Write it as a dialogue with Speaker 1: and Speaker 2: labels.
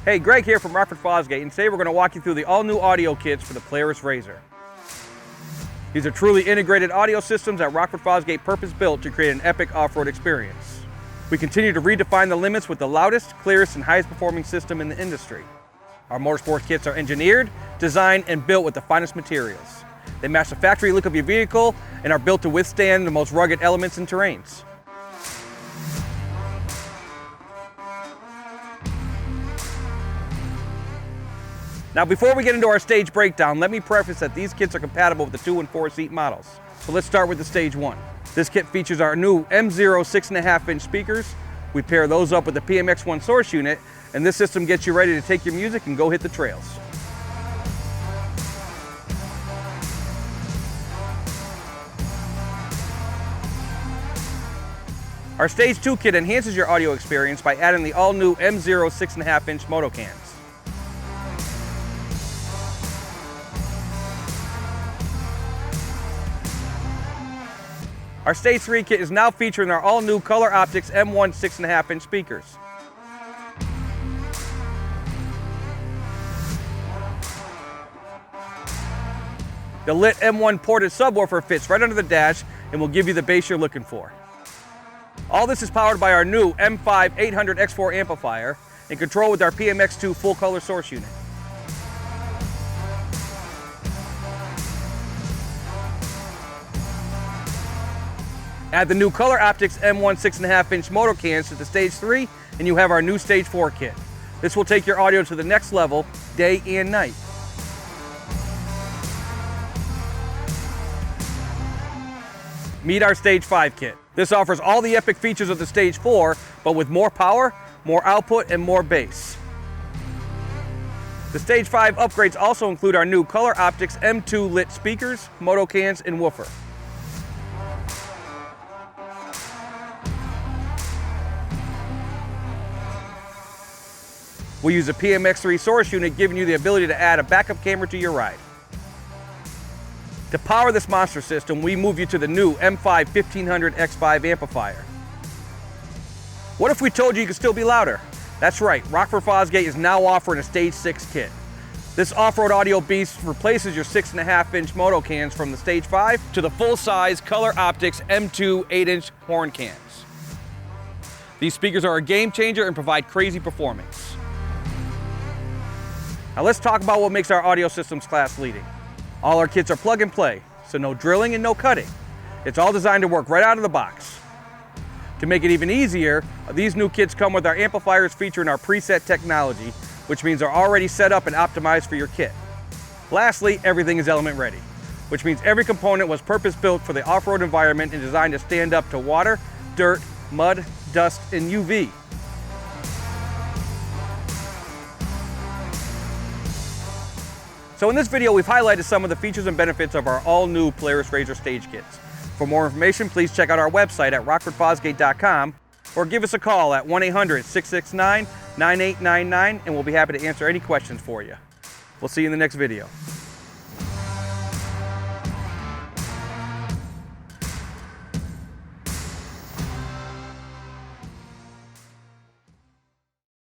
Speaker 1: Hey, Greg here from Rockford Fosgate, and today we're going to walk you through the all-new audio kits for the Polaris RZR. These are truly integrated audio systems that Rockford Fosgate purpose-built to create an epic off-road experience. We continue to redefine the limits with the loudest, clearest, and highest performing system in the industry. Our motorsport kits are engineered, designed, and built with the finest materials. They match the factory look of your vehicle and are built to withstand the most rugged elements and terrains. Now, before we get into our stage breakdown, let me preface that these kits are compatible with the 2- and 4-seat models. So let's start with the Stage 1. This kit features our new M0 6.5-inch speakers. We pair those up with the PMX1 source unit, and this system gets you ready to take your music and go hit the trails. Our Stage 2 kit enhances your audio experience by adding the all-new M0 6.5-inch moto cans. Our Stage 3 kit is now featuring our all-new Color Optix M1 6.5-inch speakers. The lit M1 ported subwoofer fits right under the dash and will give you the bass you're looking for. All this is powered by our new M5 800X4 amplifier and controlled with our PMX2 full color source unit. Add the new Color Optix M1 6.5-inch moto cans to the Stage 3 and you have our new Stage 4 kit. This will take your audio to the next level, day and night. Meet our Stage 5 kit. This offers all the epic features of the Stage 4, but with more power, more output, and more bass. The Stage 5 upgrades also include our new Color Optix M2 lit speakers, moto cans, and woofer. We use a PMX3 source unit, giving you the ability to add a backup camera to your ride. To power this monster system, we move you to the new M5 1500X5 amplifier. What if we told you you could still be louder? That's right, Rockford Fosgate is now offering a Stage 6 kit. This off-road audio beast replaces your 6.5-inch moto cans from the Stage 5 to the full-size Color Optix M2 8-inch horn cans. These speakers are a game changer and provide crazy performance. Now let's talk about what makes our audio systems class leading. All our kits are plug and play, so no drilling and no cutting. It's all designed to work right out of the box. To make it even easier, these new kits come with our amplifiers featuring our preset technology, which means they're already set up and optimized for your kit. Lastly, everything is element ready, which means every component was purpose-built for the off-road environment and designed to stand up to water, dirt, mud, dust, and UV. So in this video, we've highlighted some of the features and benefits of our all-new Polaris RZR stage kits. For more information, please check out our website at rockfordfosgate.com or give us a call at 1-800-669-9899 and we'll be happy to answer any questions for you. We'll see you in the next video.